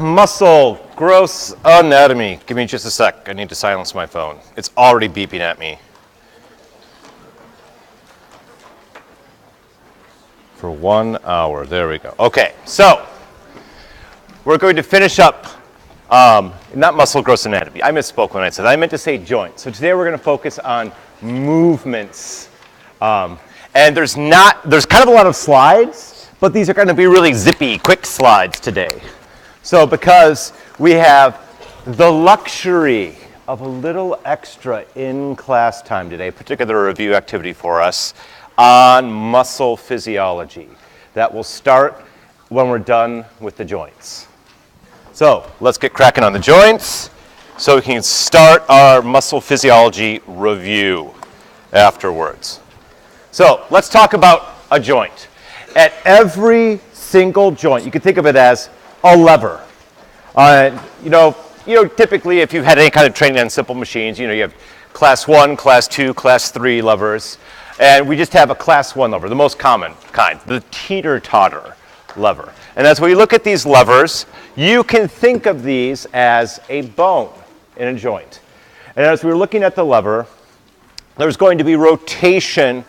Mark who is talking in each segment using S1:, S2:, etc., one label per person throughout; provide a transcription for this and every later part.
S1: Muscle, gross anatomy. Give me just a sec. I need to silence my phone. It's already beeping at me. For 1 hour. There we go. Okay, so we're going to finish up, not muscle, gross anatomy. I misspoke when I said that. I meant to say joints. So today we're going to focus on movements. And there's kind of a lot of slides, but these are going to be really zippy, quick slides today. So because we have the luxury of a little extra in-class time today, particular review activity for us on muscle physiology that will start when we're done with the joints. So let's get cracking on the joints so we can start our muscle physiology review afterwards. So let's talk about a joint. At every single joint, you can think of it as a lever. Typically if you've had any kind of training on simple machines, you have class 1, class 2, class 3 levers. And we just have a class 1 lever, the most common kind, the teeter-totter lever. And as we look at these levers, you can think of these as a bone in a joint. And as we're looking at the lever, there's going to be rotation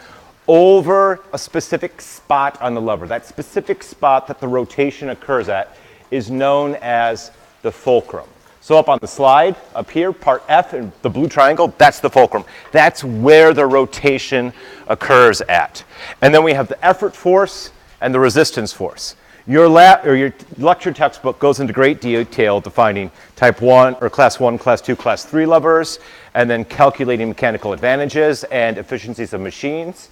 S1: over a specific spot on the lever. That specific spot that the rotation occurs at is known as the fulcrum. So up on the slide, up here, part F in the blue triangle, that's the fulcrum. That's where the rotation occurs at. And then we have the effort force and the resistance force. Your lecture textbook goes into great detail defining type 1 or class 1, class 2, class 3 levers, and then calculating mechanical advantages and efficiencies of machines.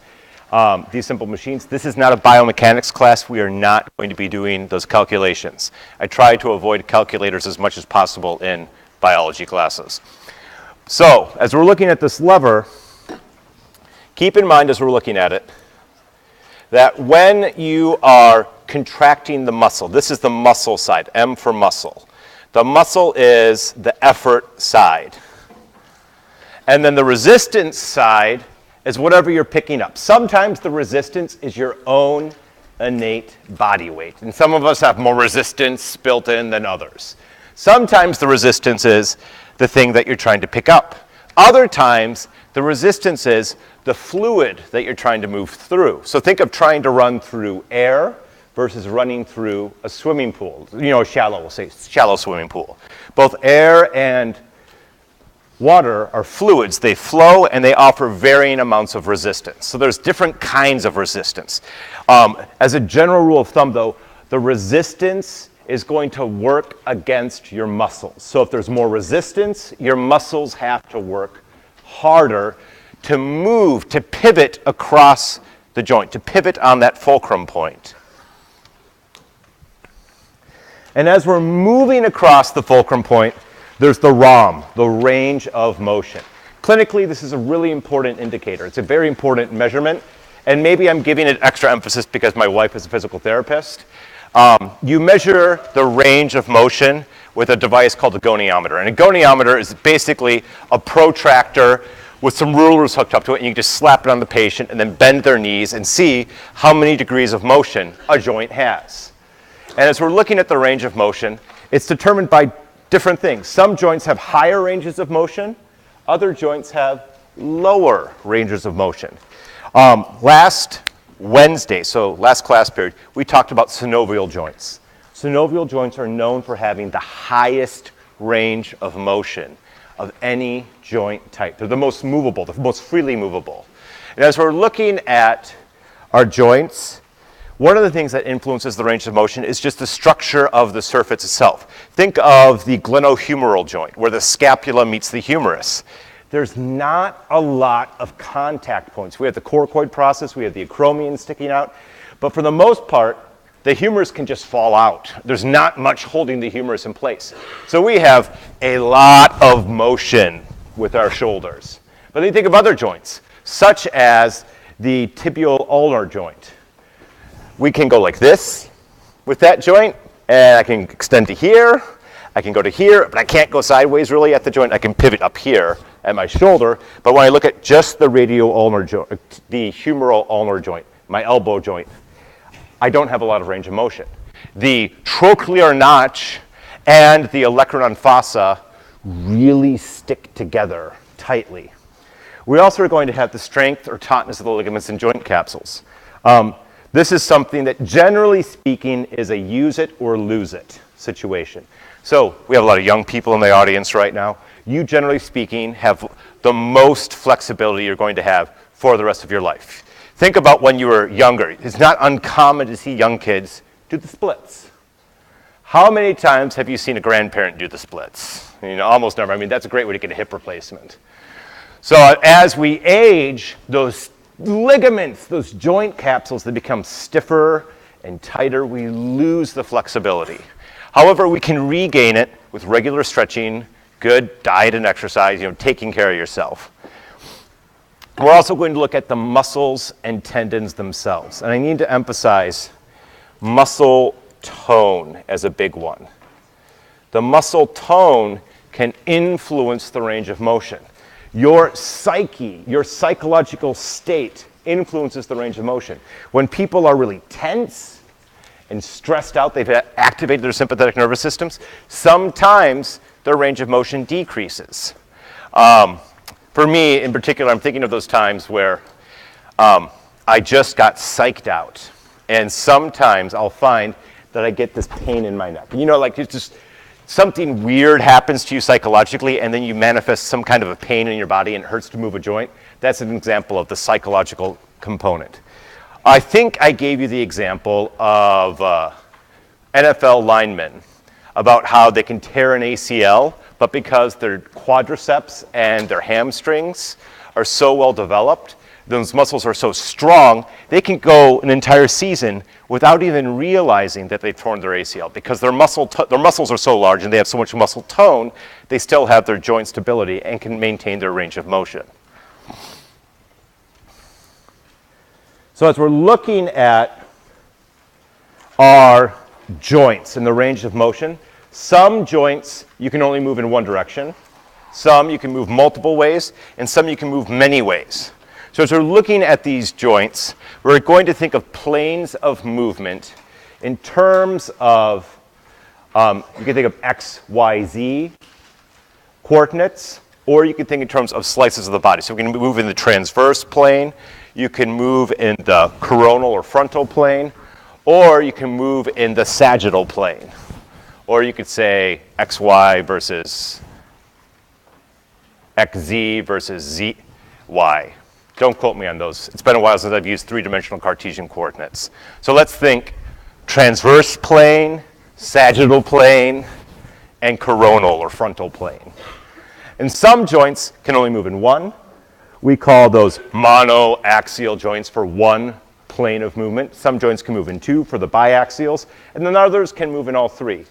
S1: These simple machines. This is not a biomechanics class. We are not going to be doing those calculations. I try to avoid calculators as much as possible in biology classes. So, as we're looking at this lever, keep in mind as we're looking at it, that when you are contracting the muscle, this is the muscle side, M for muscle. The muscle is the effort side. And then the resistance side is whatever you're picking up. Sometimes the resistance is your own innate body weight. And some of us have more resistance built in than others. Sometimes the resistance is the thing that you're trying to pick up. Other times, the resistance is the fluid that you're trying to move through. So think of trying to run through air versus running through a swimming pool. Shallow, we'll say shallow swimming pool. Both air and water are fluids. They flow and they offer varying amounts of resistance. So there's different kinds of resistance. As a general rule of thumb, though, the resistance is going to work against your muscles. So if there's more resistance, your muscles have to work harder to move, to pivot across the joint, to pivot on that fulcrum point. And as we're moving across the fulcrum point, there's the ROM, the range of motion. Clinically, this is a really important indicator. It's a very important measurement, and maybe I'm giving it extra emphasis because my wife is a physical therapist. You measure the range of motion with a device called a goniometer. And a goniometer is basically a protractor with some rulers hooked up to it, and you can just slap it on the patient and then bend their knees and see how many degrees of motion a joint has. And as we're looking at the range of motion, it's determined by different things. Some joints have higher ranges of motion. Other joints have lower ranges of motion. Last Wednesday, so last class period, we talked about synovial joints. Synovial joints are known for having the highest range of motion of any joint type. They're the most movable, the most freely movable. And as we're looking at our joints, one of the things that influences the range of motion is just the structure of the surface itself. Think of the glenohumeral joint, where the scapula meets the humerus. There's not a lot of contact points. We have the coracoid process, we have the acromion sticking out, but for the most part, the humerus can just fall out. There's not much holding the humerus in place. So we have a lot of motion with our shoulders. But then you think of other joints, such as the tibial ulnar joint. We can go like this with that joint, and I can extend to here, I can go to here, but I can't go sideways really at the joint. I can pivot up here at my shoulder, but when I look at just the radial-ulnar joint, the humeral ulnar joint, my elbow joint, I don't have a lot of range of motion. The trochlear notch and the olecranon fossa really stick together tightly. We also are going to have the strength or tautness of the ligaments and joint capsules. This is something that, generally speaking, is a use it or lose it situation. So we have a lot of young people in the audience right now. You, generally speaking, have the most flexibility you're going to have for the rest of your life. Think about when you were younger. It's not uncommon to see young kids do the splits. How many times have you seen a grandparent do the splits? You know, almost never. I mean, that's a great way to get a hip replacement. So as we age, those ligaments, those joint capsules, they become stiffer and tighter. We lose the flexibility. However, we can regain it with regular stretching, good diet and exercise, taking care of yourself. We're also going to look at the muscles and tendons themselves. And I need to emphasize muscle tone as a big one. The muscle tone can influence the range of motion. Your psyche, your psychological state influences the range of motion. When people are really tense and stressed out, they've activated their sympathetic nervous systems, sometimes their range of motion decreases. For me, in particular, I'm thinking of those times where I just got psyched out. And sometimes I'll find that I get this pain in my neck. Like it's just something weird happens to you psychologically, and then you manifest some kind of a pain in your body and it hurts to move a joint. That's an example of the psychological component. I think I gave you the example of NFL linemen about how they can tear an ACL, but because their quadriceps and their hamstrings are so well developed, those muscles are so strong, they can go an entire season without even realizing that they've torn their ACL. Because their muscles are so large and they have so much muscle tone, they still have their joint stability and can maintain their range of motion. So as we're looking at our joints and the range of motion, some joints you can only move in one direction, some you can move multiple ways, and some you can move many ways. So as we're looking at these joints, we're going to think of planes of movement in terms of, you can think of X, Y, Z coordinates, or you can think in terms of slices of the body. So we can move in the transverse plane, you can move in the coronal or frontal plane, or you can move in the sagittal plane. Or you could say XY versus XZ versus ZY. Don't quote me on those. It's been a while since I've used three-dimensional Cartesian coordinates. So let's think transverse plane, sagittal plane, and coronal or frontal plane. And some joints can only move in one. We call those monoaxial joints for one plane of movement. Some joints can move in two for the biaxials, and then others can move in all three.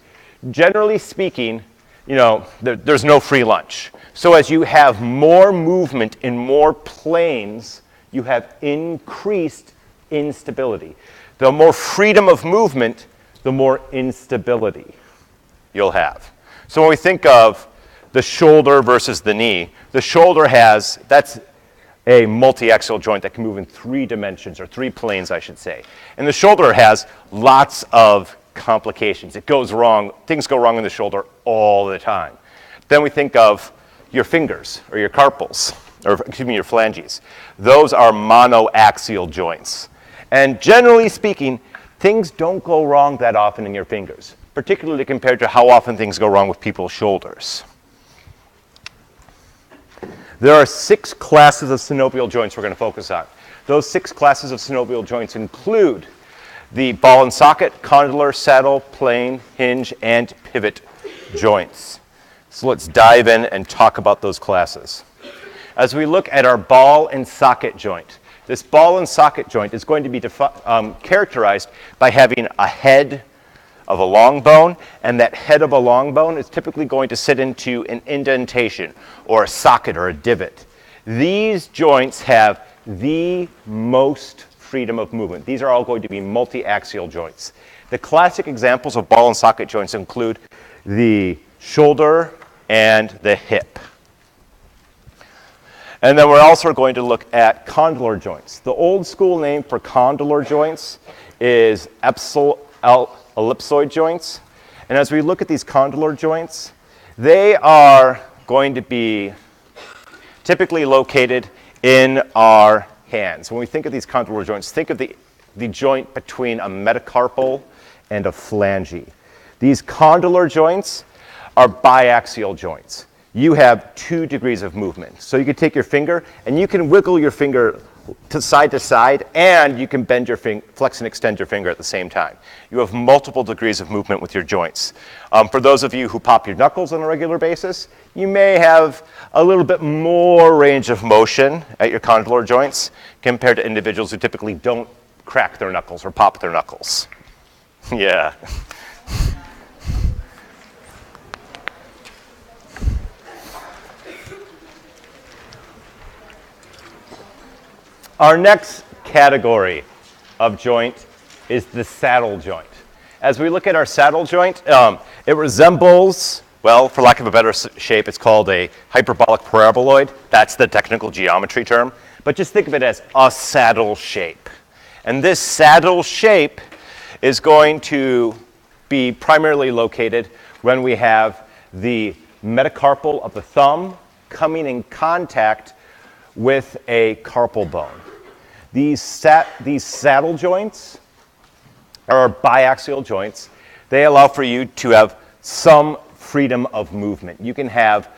S1: Generally speaking, there's no free lunch. So as you have more movement in more planes, you have increased instability. The more freedom of movement, the more instability you'll have. So when we think of the shoulder versus the knee, the shoulder that's a multi-axial joint that can move in three dimensions, or three planes, I should say. And the shoulder has lots of complications. It goes wrong. Things go wrong in the shoulder all the time. Then we think of your fingers or your carpals, or excuse me, your phalanges. Those are monoaxial joints. And generally speaking, things don't go wrong that often in your fingers, particularly compared to how often things go wrong with people's shoulders. There are 6 classes of synovial joints we're going to focus on. Those 6 classes of synovial joints include the ball and socket, condylar, saddle, plane, hinge, and pivot joints. So let's dive in and talk about those classes. As we look at our ball and socket joint, this ball and socket joint is going to be characterized by having a head of a long bone, and that head of a long bone is typically going to sit into an indentation or a socket or a divot. These joints have the most freedom of movement. These are all going to be multi-axial joints. The classic examples of ball and socket joints include the shoulder and the hip. And then we're also going to look at condylar joints. The old school name for condylar joints is ellipsoid joints, And as we look at these condylar joints, they are going to be typically located in our hands. When we think of these condylar joints, think of the joint between a metacarpal and a phalange. These condylar joints are biaxial joints. You have 2 degrees of movement. So you can take your finger and you can wiggle your finger to side, and you can bend your flex and extend your finger at the same time. You have multiple degrees of movement with your joints. For those of you who pop your knuckles on a regular basis, you may have a little bit more range of motion at your condylar joints compared to individuals who typically don't crack their knuckles or pop their knuckles. Yeah. Our next category of joint is the saddle joint. As we look at our saddle joint, it resembles, well, for lack of a better shape, it's called a hyperbolic paraboloid. That's the technical geometry term. But just think of it as a saddle shape. And this saddle shape is going to be primarily located when we have the metacarpal of the thumb coming in contact with a carpal bone. These saddle joints are biaxial joints. They allow for you to have some freedom of movement. You can have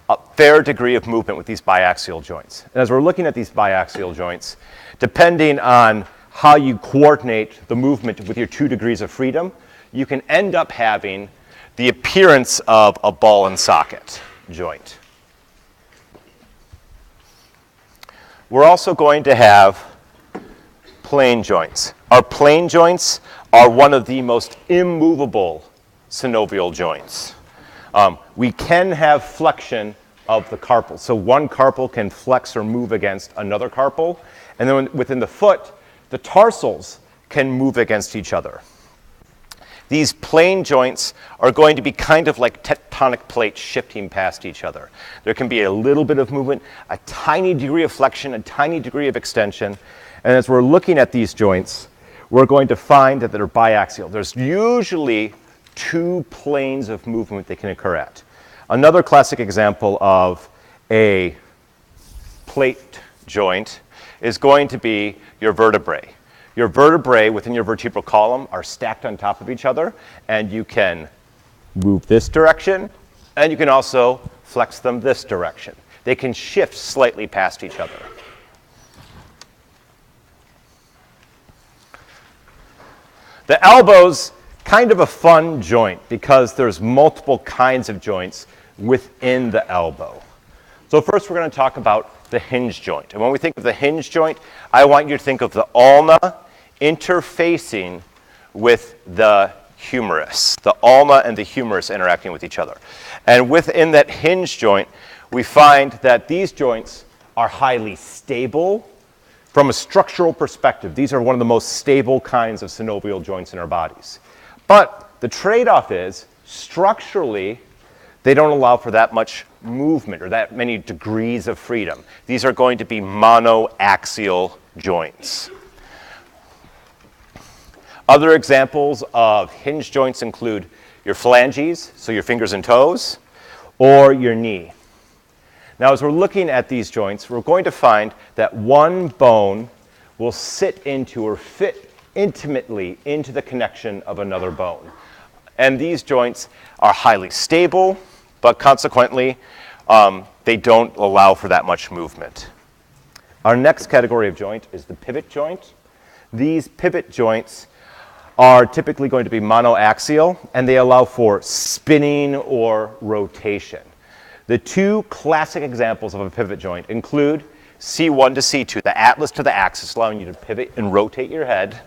S1: a fair degree of movement with these biaxial joints. And as we're looking at these biaxial joints, depending on how you coordinate the movement with your 2 degrees of freedom, you can end up having the appearance of a ball and socket joint. We're also going to have plane joints. Our plane joints are one of the most immovable synovial joints. We can have flexion of the carpal. So one carpal can flex or move against another carpal. And then within the foot, the tarsals can move against each other. These plane joints are going to be kind of like tectonic plates shifting past each other. There can be a little bit of movement, a tiny degree of flexion, a tiny degree of extension. And as we're looking at these joints, we're going to find that they're biaxial. There's usually 2 planes of movement they can occur at. Another classic example of a plate joint is going to be your vertebrae. Your vertebrae within your vertebral column are stacked on top of each other, and you can move this direction, and you can also flex them this direction. They can shift slightly past each other. The elbow's kind of a fun joint because there's multiple kinds of joints within the elbow. So first we're going to talk about the hinge joint. And when we think of the hinge joint, I want you to think of the ulna interfacing with the humerus. The ulna and the humerus interacting with each other. And within that hinge joint, we find that these joints are highly stable. From a structural perspective, these are one of the most stable kinds of synovial joints in our bodies. But the trade-off is, structurally, they don't allow for that much movement or that many degrees of freedom. These are going to be monoaxial joints. Other examples of hinge joints include your phalanges, so your fingers and toes, or your knee. Now, as we're looking at these joints, we're going to find that one bone will sit into or fit intimately into the connection of another bone. And these joints are highly stable, but consequently, they don't allow for that much movement. Our next category of joint is the pivot joint. These pivot joints are typically going to be monoaxial, and they allow for spinning or rotation. The 2 classic examples of a pivot joint include C1 to C2, the atlas to the axis, allowing you to pivot and rotate your head,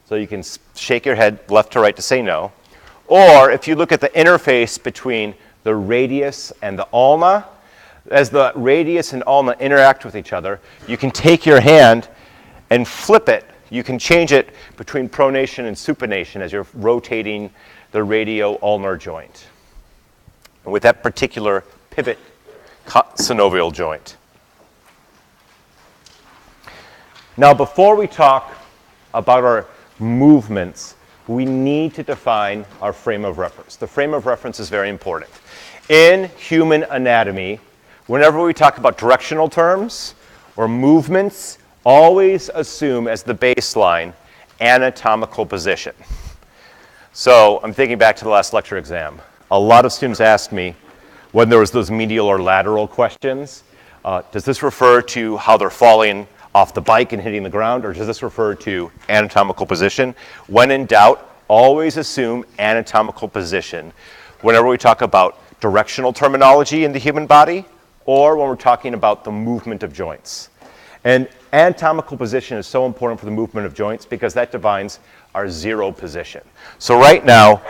S1: so you can shake your head left to right to say no. Or if you look at the interface between the radius and the ulna, as the radius and ulna interact with each other, you can take your hand and flip it. You can change it between pronation and supination as you're rotating the radio-ulnar joint. And with that particular pivot synovial joint. Now, before we talk about our movements we need to define our frame of reference. The frame of reference is very important. In human anatomy, whenever we talk about directional terms or movements, always assume as the baseline anatomical position. So I'm thinking back to the last lecture exam. A lot of students asked me when there was those medial or lateral questions, does this refer to how they're falling off the bike and hitting the ground, or does this refer to anatomical position? When in doubt, always assume anatomical position whenever we talk about directional terminology in the human body or when we're talking about the movement of joints. And anatomical position is so important for the movement of joints because that defines our zero position. So right now,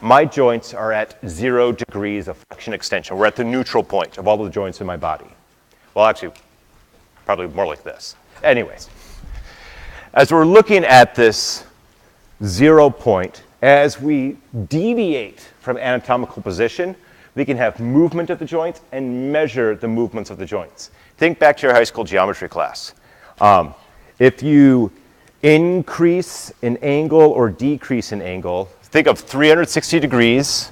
S1: my joints are at 0 degrees of flexion extension. We're at the neutral point of all the joints in my body. Well, actually, probably more like this. Anyways, as we're looking at this 0 point, as we deviate from anatomical position, we can have movement of the joints and measure the movements of the joints. Think back to your high school geometry class. If you increase an angle or decrease an angle, think of 360 degrees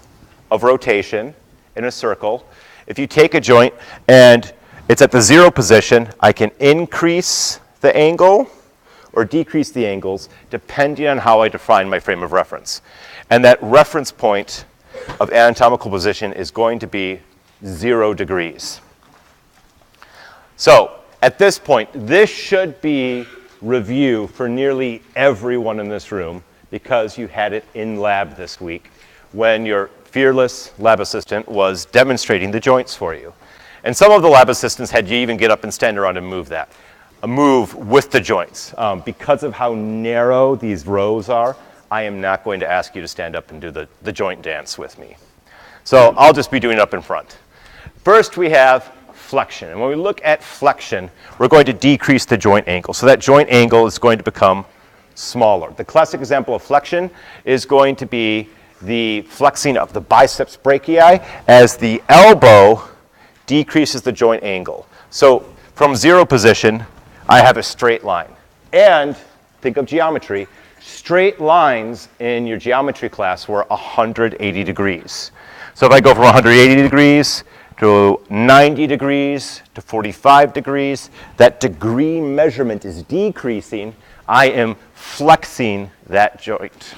S1: of rotation in a circle. If you take a joint and it's at the 0 position, I can increase the angle or decrease the angles depending on how I define my frame of reference. And that reference point of anatomical position is going to be 0 degrees. So at this point, this should be review for nearly everyone in this room because you had it in lab this week when your fearless lab assistant was demonstrating the joints for you. And some of the lab assistants had you even get up and stand around and move that. Move with the joints. Because of how narrow these rows are, I am not going to ask you to stand up and do the joint dance with me. So I'll just be doing it up in front. First we have flexion. And when we look at flexion, we're going to decrease the joint angle. So that joint angle is going to become smaller. The classic example of flexion is going to be the flexing of the biceps brachii as the elbow decreases the joint angle. So from 0 position, I have a straight line. And think of geometry. Straight lines in your geometry class were 180 degrees. So if I go from 180 degrees to 90 degrees to 45 degrees, that degree measurement is decreasing. I am flexing that joint.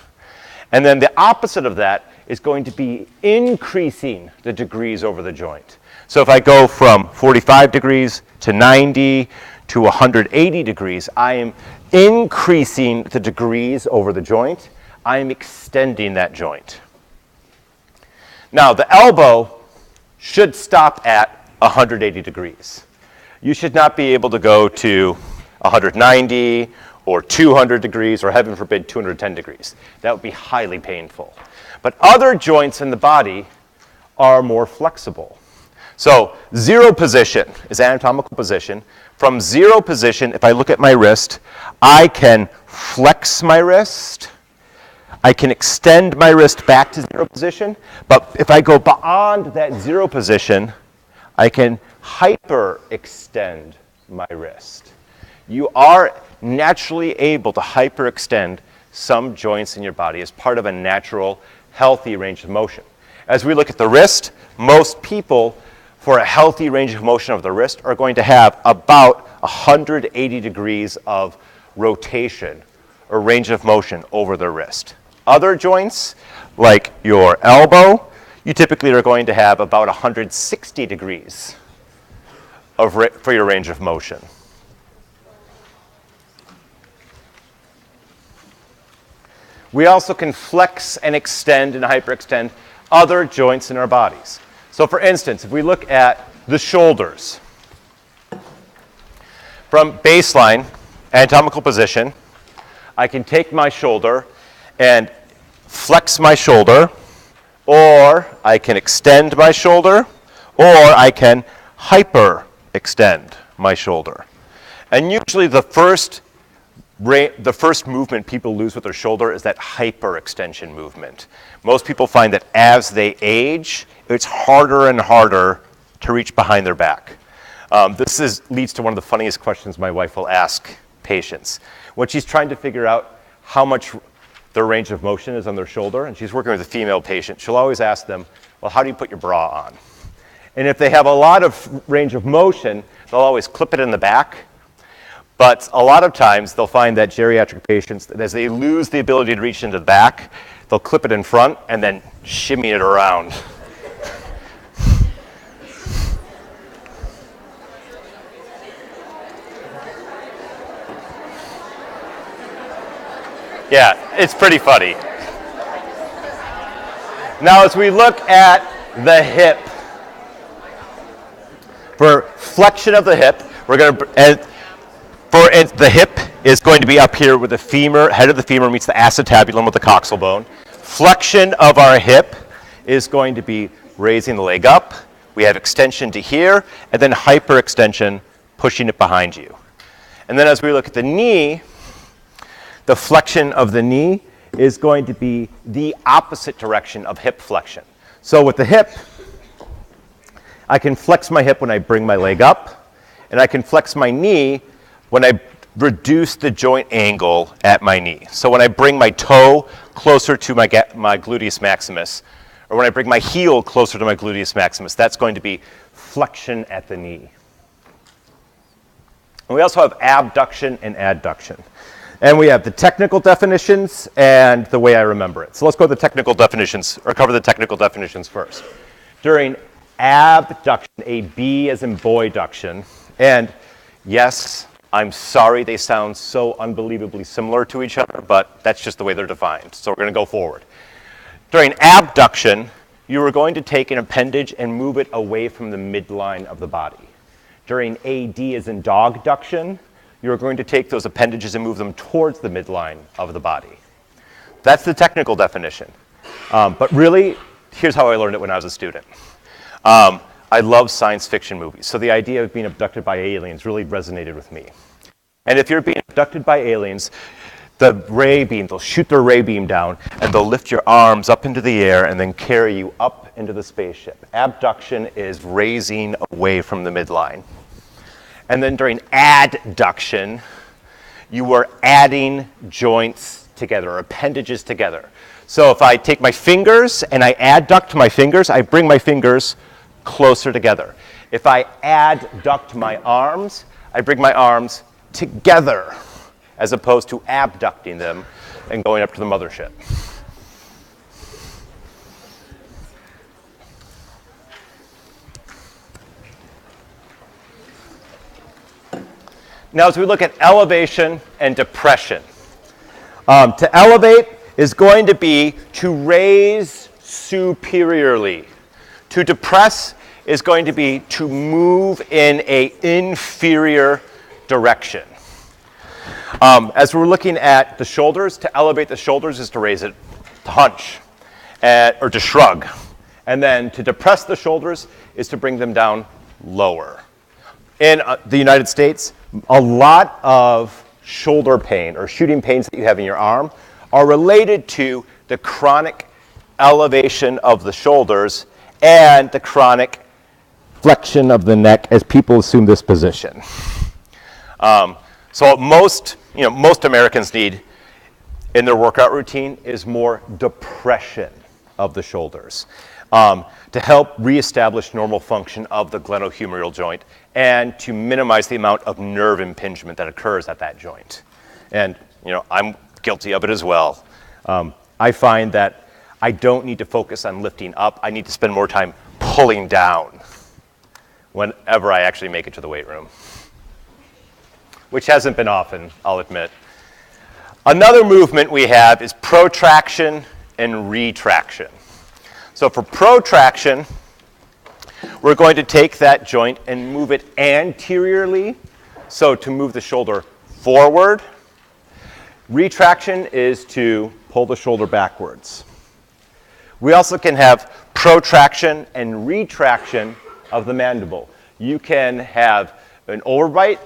S1: And then the opposite of that is going to be increasing the degrees over the joint. So if I go from 45 degrees to 90 to 180 degrees, I am increasing the degrees over the joint. I am extending that joint. Now, the elbow should stop at 180 degrees. You should not be able to go to 190 or 200 degrees, or heaven forbid, 210 degrees. That would be highly painful. But other joints in the body are more flexible. So 0 position is anatomical position. From 0 position, if I look at my wrist, I can flex my wrist. I can extend my wrist back to 0 position. But if I go beyond that 0 position, I can hyperextend my wrist. You are naturally able to hyperextend some joints in your body as part of a natural, healthy range of motion. As we look at the wrist, most people, for a healthy range of motion of the wrist, are going to have about 180 degrees of rotation or range of motion over the wrist. Other joints, like your elbow, you typically are going to have about 160 degrees for your range of motion. We also can flex and extend and hyperextend other joints in our bodies. So for instance, if we look at the shoulders, from baseline, anatomical position, I can take my shoulder and flex my shoulder, or I can extend my shoulder, or I can hyperextend my shoulder. And usually the first movement people lose with their shoulder is that hyperextension movement. Most people find that as they age, it's harder and harder to reach behind their back. This leads to one of the funniest questions my wife will ask patients. When she's trying to figure out how much their range of motion is on their shoulder, and she's working with a female patient, she'll always ask them, well, how do you put your bra on? And if they have a lot of range of motion, they'll always clip it in the back. But a lot of times, they'll find that geriatric patients, as they lose the ability to reach into the back, they'll clip it in front and then shimmy it around. Yeah, it's pretty funny. Now, as we look at the hip, for flexion of the hip, we're going to, the hip is going to be up here with the femur, head of the femur meets the acetabulum with the coxal bone. Flexion of our hip is going to be raising the leg up. We have extension to here, and then hyperextension, pushing it behind you. And then as we look at the knee, the flexion of the knee is going to be the opposite direction of hip flexion. So with the hip, I can flex my hip when I bring my leg up, and I can flex my knee when I reduce the joint angle at my knee. So when I bring my toe closer to my gluteus maximus, or when I bring my heel closer to my gluteus maximus, that's going to be flexion at the knee. And we also have abduction and adduction. And we have the technical definitions and the way I remember it. So let's go to the technical definitions, or cover the technical definitions first. During abduction, a B as in boy duction, and yes, I'm sorry they sound so unbelievably similar to each other, but that's just the way they're defined. So we're going to go forward. During abduction, you are going to take an appendage and move it away from the midline of the body. During AD as in dogduction, you're going to take those appendages and move them towards the midline of the body. That's the technical definition. But really, here's how I learned it when I was a student. I love science fiction movies, so the idea of being abducted by aliens really resonated with me. And if you're being abducted by aliens, the ray beam, they'll shoot their ray beam down, and they'll lift your arms up into the air and then carry you up into the spaceship. Abduction is raising away from the midline. And then during adduction, you are adding joints together, or appendages together. So if I take my fingers and I adduct my fingers, I bring my fingers closer together. If I adduct my arms, I bring my arms together, as opposed to abducting them and going up to the mothership. Now, as we look at elevation and depression, to elevate is going to be to raise superiorly. To depress is going to be to move in an inferior direction. As we're looking at the shoulders, to elevate the shoulders is to raise it, to hunch, or to shrug. And then to depress the shoulders is to bring them down lower. In the United States, a lot of shoulder pain or shooting pains that you have in your arm are related to the chronic elevation of the shoulders and the chronic flexion of the neck as people assume this position. So most Americans need in their workout routine is more depression of the shoulders to help reestablish normal function of the glenohumeral joint and to minimize the amount of nerve impingement that occurs at that joint. And I'm guilty of it as well. I find that I don't need to focus on lifting up. I need to spend more time pulling down whenever I actually make it to the weight room, which hasn't been often, I'll admit. Another movement we have is protraction and retraction. So for protraction, we're going to take that joint and move it anteriorly, so to move the shoulder forward. Retraction is to pull the shoulder backwards. We also can have protraction and retraction of the mandible. You can have an overbite,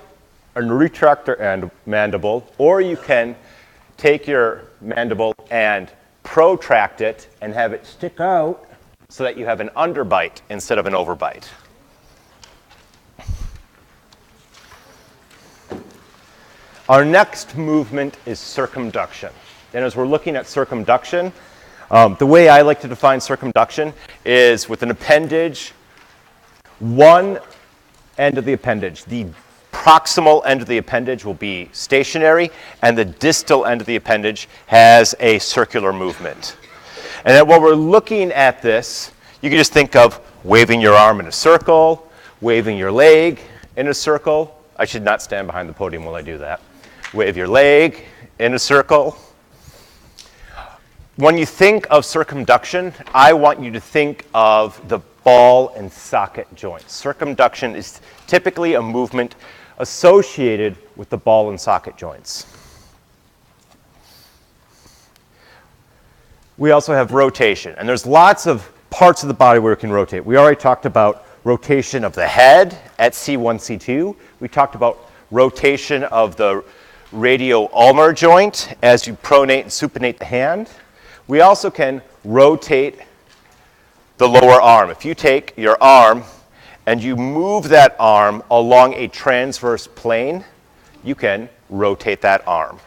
S1: a retractor and mandible, or you can take your mandible and protract it and have it stick out so that you have an underbite instead of an overbite. Our next movement is circumduction. And as we're looking at circumduction, the way I like to define circumduction is with an appendage, one end of the appendage, the proximal end of the appendage will be stationary, and the distal end of the appendage has a circular movement. And then while we're looking at this, you can just think of waving your arm in a circle, waving your leg in a circle. I should not stand behind the podium while I do that. Wave your leg in a circle. When you think of circumduction, I want you to think of the ball and socket joint. Circumduction is typically a movement associated with the ball and socket joints. We also have rotation, and there's lots of parts of the body where it can rotate. We already talked about rotation of the head at C1, C2. We talked about rotation of the radio-ulnar joint as you pronate and supinate the hand. We also can rotate the lower arm. If you take your arm and you move that arm along a transverse plane, you can rotate that arm.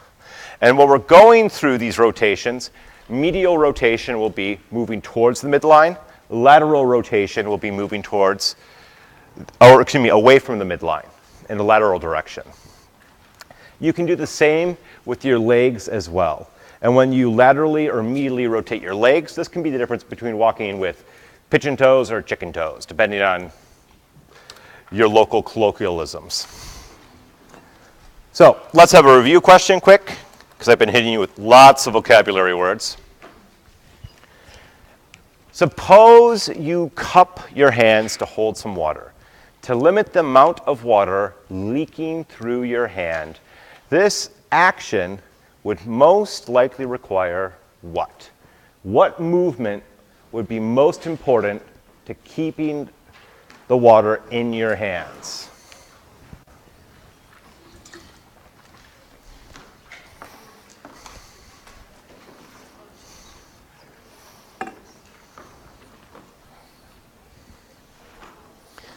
S1: And when we're going through these rotations, medial rotation will be moving towards the midline. Lateral rotation will be moving towards, or excuse me, away from the midline in the lateral direction. You can do the same with your legs as well. And when you laterally or medially rotate your legs, this can be the difference between walking with pigeon toes or chicken toes, depending on your local colloquialisms. So let's have a review question quick, because I've been hitting you with lots of vocabulary words. Suppose you cup your hands to hold some water. To limit the amount of water leaking through your hand, this action would most likely require what? What movement would be most important to keeping the water in your hands?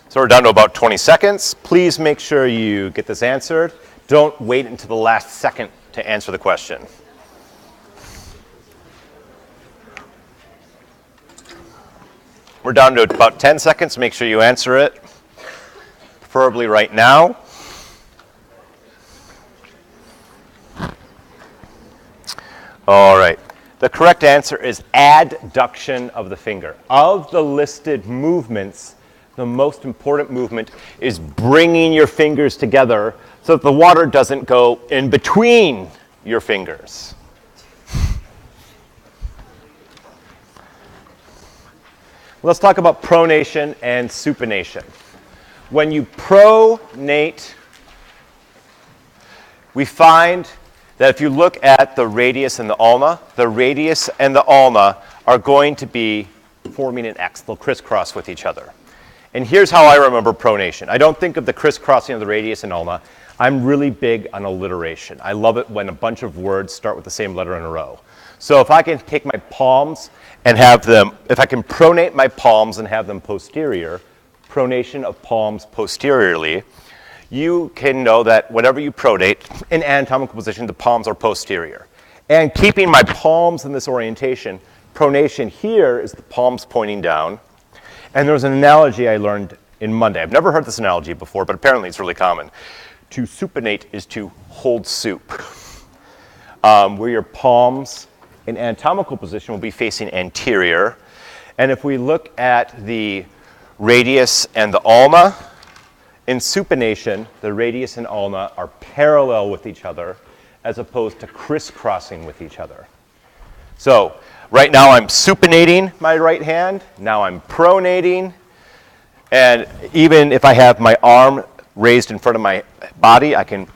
S1: So we're down to about 20 seconds. Please make sure you get this answered. Don't wait until the last second to answer the question. We're down to about 10 seconds. Make sure you answer it, preferably right now. All right. The correct answer is adduction of the finger. Of the listed movements, the most important movement is bringing your fingers together so that the water doesn't go in between your fingers. Let's talk about pronation and supination. When you pronate, we find that if you look at the radius and the ulna are going to be forming an X. They'll crisscross with each other. And here's how I remember pronation. I don't think of the crisscrossing of the radius and ulna. I'm really big on alliteration. I love it when a bunch of words start with the same letter in a row. So if I can take my palms and have them, if I can pronate my palms and have them posterior, pronation of palms posteriorly, you can know that whenever you pronate in anatomical position, the palms are posterior. And keeping my palms in this orientation, pronation here is the palms pointing down. And there was an analogy I learned in Monday. I've never heard this analogy before, but apparently it's really common. To supinate is to hold soup, where your palms in anatomical position will be facing anterior. And if we look at the radius and the ulna, in supination, the radius and ulna are parallel with each other as opposed to crisscrossing with each other. So right now I'm supinating my right hand, now I'm pronating, and even if I have my arm raised in front of my body, I can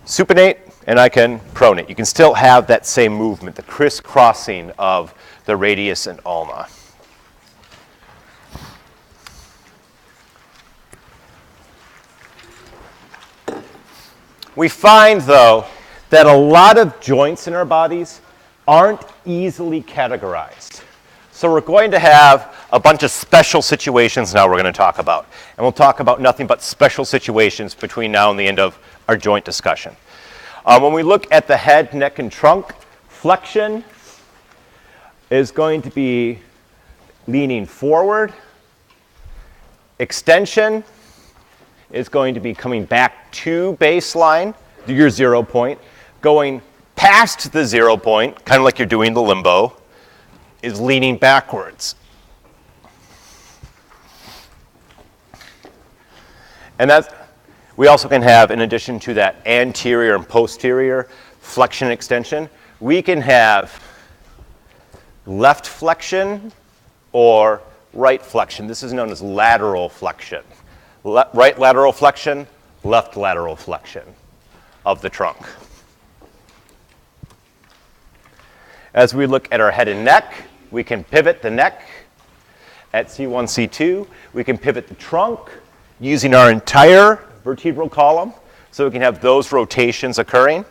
S1: supinate and I can pronate. You can still have that same movement, the crisscrossing of the radius and ulna. We find, though, that a lot of joints in our bodies aren't easily categorized. So we're going to have a bunch of special situations now we're going to talk about. And we'll talk about nothing but special situations between now and the end of our joint discussion. When we look at the head, neck, and trunk, Flexion is going to be leaning forward. Extension is going to be coming back to baseline, your 0 point, going past the 0 point, kind of like you're doing the limbo, is leaning backwards. And that's, we also can have, in addition to that anterior and posterior flexion and extension, we can have left flexion or right flexion. This is known as lateral flexion. Right lateral flexion, left lateral flexion of the trunk. As we look at our head and neck, we can pivot the neck at C1, C2. We can pivot the trunk using our entire vertebral column, so we can have those rotations occurring.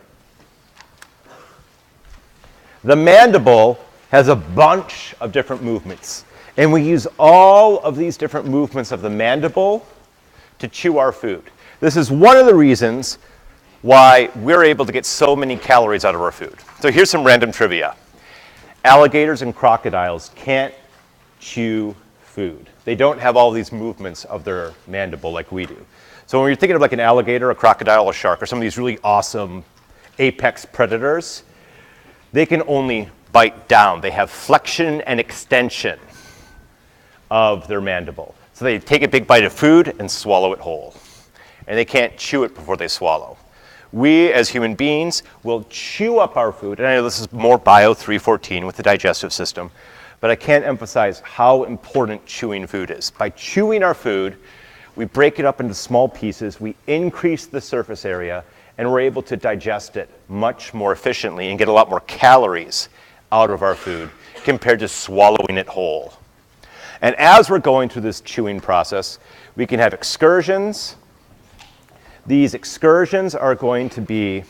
S1: The mandible has a bunch of different movements, and we use all of these different movements of the mandible to chew our food. This is one of the reasons why we're able to get so many calories out of our food. So here's some random trivia. Alligators and crocodiles can't chew food. They don't have all these movements of their mandible like we do. So when you're thinking of like an alligator, a crocodile, a shark, or some of these really awesome apex predators, they can only bite down. They have flexion and extension of their mandible. So they take a big bite of food and swallow it whole. And they can't chew it before they swallow. We, as human beings, will chew up our food. And I know this is more bio 314 with the digestive system, but I can't emphasize how important chewing food is. By chewing our food, we break it up into small pieces, we increase the surface area, and we're able to digest it much more efficiently and get a lot more calories out of our food compared to swallowing it whole. And as we're going through this chewing process, we can have excursions. These excursions are going to be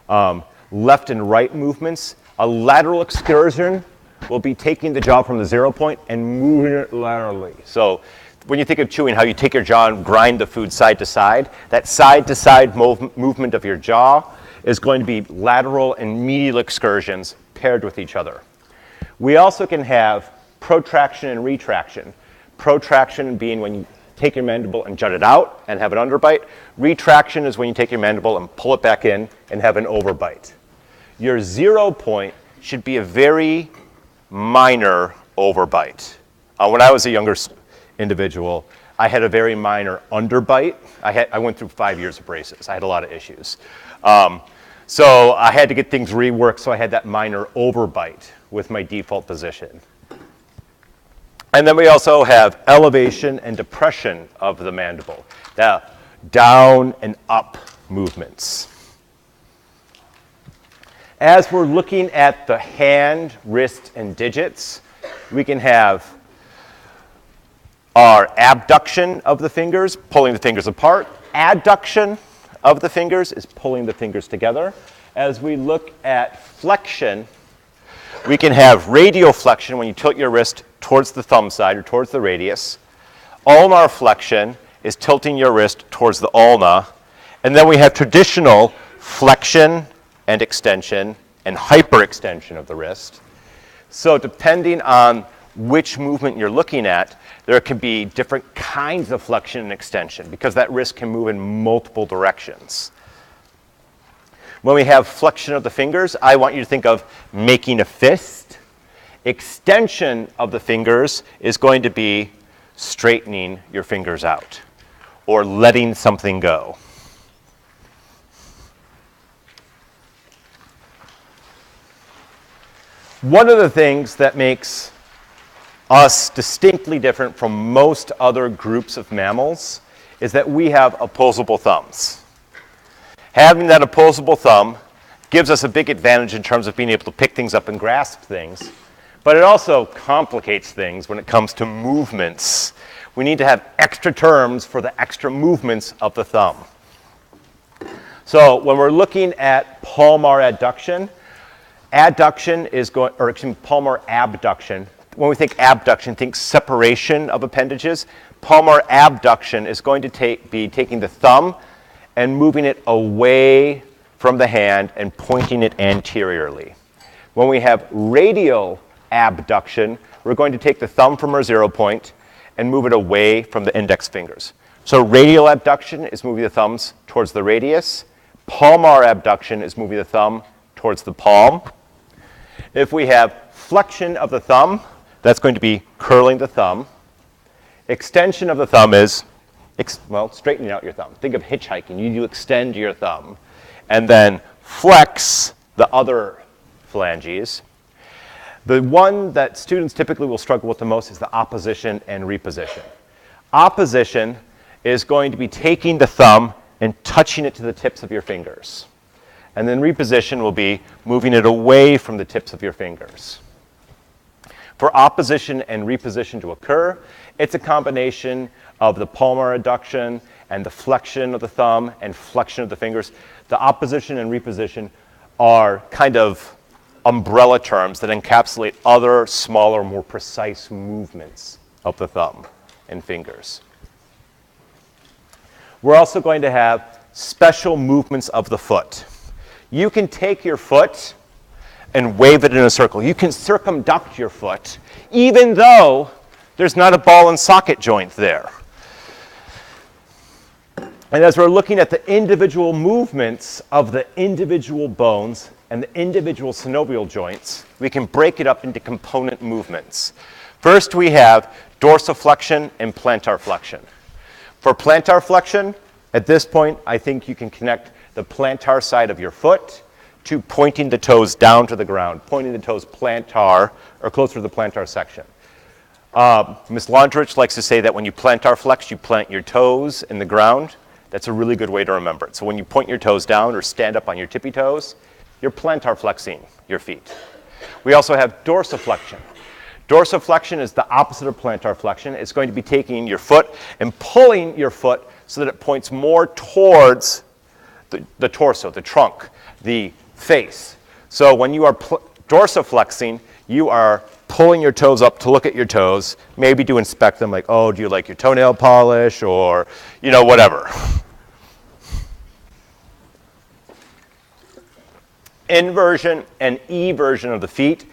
S1: left and right movements. A lateral excursion will be taking the jaw from the 0 point and moving it laterally. So when you think of chewing, how you take your jaw and grind the food side to side, that side to side movement of your jaw is going to be lateral and medial excursions paired with each other. We also can have protraction and retraction. Protraction being when you take your mandible and jut it out and have an underbite. Retraction is when you take your mandible and pull it back in and have an overbite. Your 0 point should be a very minor overbite. When I was a younger individual, I had a very minor underbite. I went through 5 years of braces. I had a lot of issues. So I had to get things reworked, so I had that minor overbite with my default position. And then we also have elevation and depression of the mandible, the down and up movements. As we're looking at the hand, wrist, and digits, we can have our abduction of the fingers, pulling the fingers apart. Adduction of the fingers is pulling the fingers together. As we look at flexion, we can have radial flexion when you tilt your wrist towards the thumb side or towards the radius. Ulnar flexion is tilting your wrist towards the ulna. And then we have traditional flexion and extension and hyperextension of the wrist. So depending on which movement you're looking at, there can be different kinds of flexion and extension because that wrist can move in multiple directions. When we have flexion of the fingers, I want you to think of making a fist. Extension of the fingers is going to be straightening your fingers out or letting something go. One of the things that makes us distinctly different from most other groups of mammals is that we have opposable thumbs. Having that opposable thumb gives us a big advantage in terms of being able to pick things up and grasp things, but it also complicates things when it comes to movements. We need to have extra terms for the extra movements of the thumb. So when we're looking at palmar adduction, palmar abduction. When we think abduction, think separation of appendages. Palmar abduction is going to be taking the thumb and moving it away from the hand and pointing it anteriorly. When we have radial abduction, we're going to take the thumb from our 0 point and move it away from the index fingers. So radial abduction is moving the thumbs towards the radius. Palmar abduction is moving the thumb towards the palm. If we have flexion of the thumb, that's going to be curling the thumb. Extension of the thumb is, straightening out your thumb. Think of hitchhiking. You extend your thumb. And then flex the other phalanges. The one that students typically will struggle with the most is the opposition and reposition. Opposition is going to be taking the thumb and touching it to the tips of your fingers. And then reposition will be moving it away from the tips of your fingers. For opposition and reposition to occur, it's a combination of the palmar adduction and the flexion of the thumb and flexion of the fingers. The opposition and reposition are kind of umbrella terms that encapsulate other smaller, more precise movements of the thumb and fingers. We're also going to have special movements of the foot. You can take your foot and wave it in a circle. You can circumduct your foot, even though there's not a ball and socket joint there. And as we're looking at the individual movements of the individual bones and the individual synovial joints, we can break it up into component movements. First, we have dorsiflexion and plantar flexion. For plantar flexion, at this point, I think you can connect the plantar side of your foot to pointing the toes down to the ground, pointing the toes plantar or closer to the plantar section. Ms. Londrich likes to say that when you plantar flex, you plant your toes in the ground. That's a really good way to remember it. So when you point your toes down or stand up on your tippy toes, you're plantar flexing your feet. We also have dorsiflexion. Dorsiflexion is the opposite of plantar flexion. It's going to be taking your foot and pulling your foot so that it points more towards the torso, the trunk, the face. So when you are dorsiflexing, you are pulling your toes up to look at your toes, maybe to inspect them, like, oh, do you like your toenail polish, or, whatever. Inversion and eversion of the feet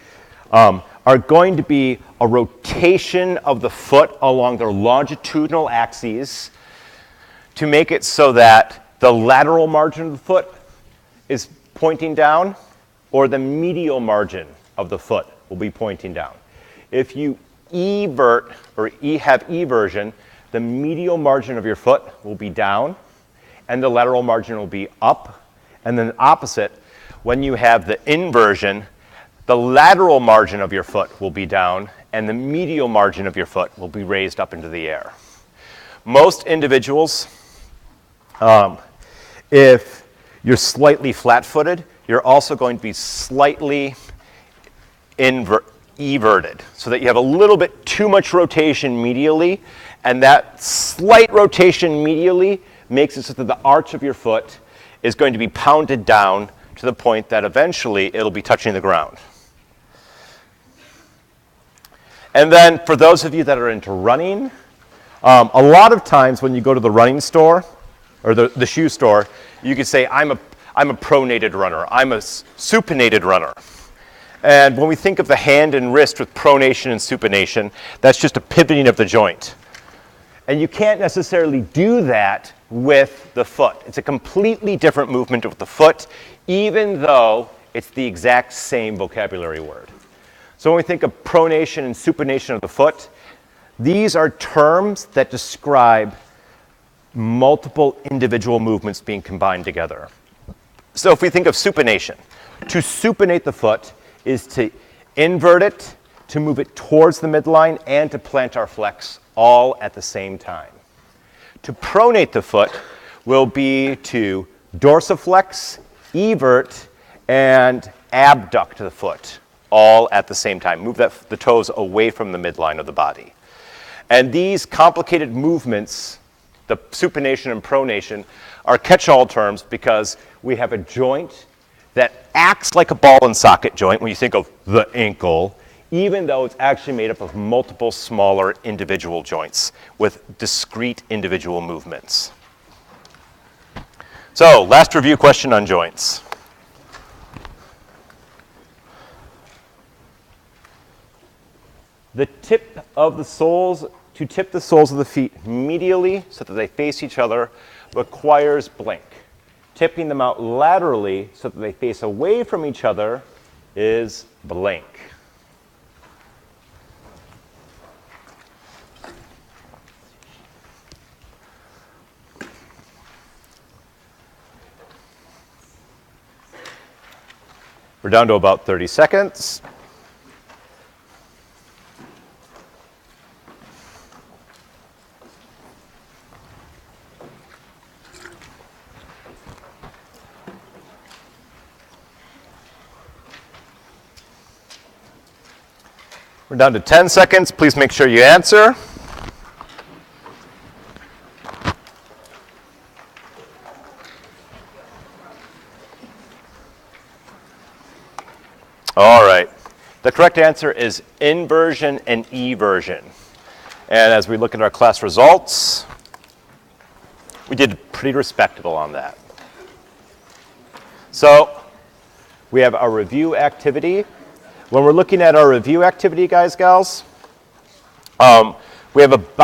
S1: are going to be a rotation of the foot along their longitudinal axes to make it so that the lateral margin of the foot is pointing down, or the medial margin of the foot will be pointing down. If you evert or have eversion, the medial margin of your foot will be down, and the lateral margin will be up. And then the opposite, when you have the inversion, the lateral margin of your foot will be down, and the medial margin of your foot will be raised up into the air. Most individuals, if you're slightly flat-footed, you're also going to be slightly everted, so that you have a little bit too much rotation medially, and that slight rotation medially makes it so that the arch of your foot is going to be pounded down to the point that eventually it'll be touching the ground. And then for those of you that are into running, a lot of times when you go to the running store or the shoe store, you can say, I'm a pronated runner, I'm a supinated runner. And when we think of the hand and wrist with pronation and supination, that's just a pivoting of the joint. And you can't necessarily do that with the foot. It's a completely different movement with the foot, even though it's the exact same vocabulary word. So when we think of pronation and supination of the foot, these are terms that describe multiple individual movements being combined together. So if we think of supination, to supinate the foot is to invert it, to move it towards the midline, and to plantar flex all at the same time. To pronate the foot will be to dorsiflex, evert, and abduct the foot all at the same time. Move the toes away from the midline of the body. And these complicated movements, the supination and pronation, are catch-all terms because we have a joint that acts like a ball and socket joint when you think of the ankle, even though it's actually made up of multiple smaller individual joints with discrete individual movements. So, last review question on joints. The tip of the soles, to tip the soles of the feet medially so that they face each other requires blank. Tipping them out laterally so that they face away from each other is blank. We're down to about 30 seconds. We're down to 10 seconds. Please make sure you answer. All right. The correct answer is inversion and eversion. And as we look at our class results, we did pretty respectable on that. So we have our review activity. When we're looking at our review activity, guys, gals, we have about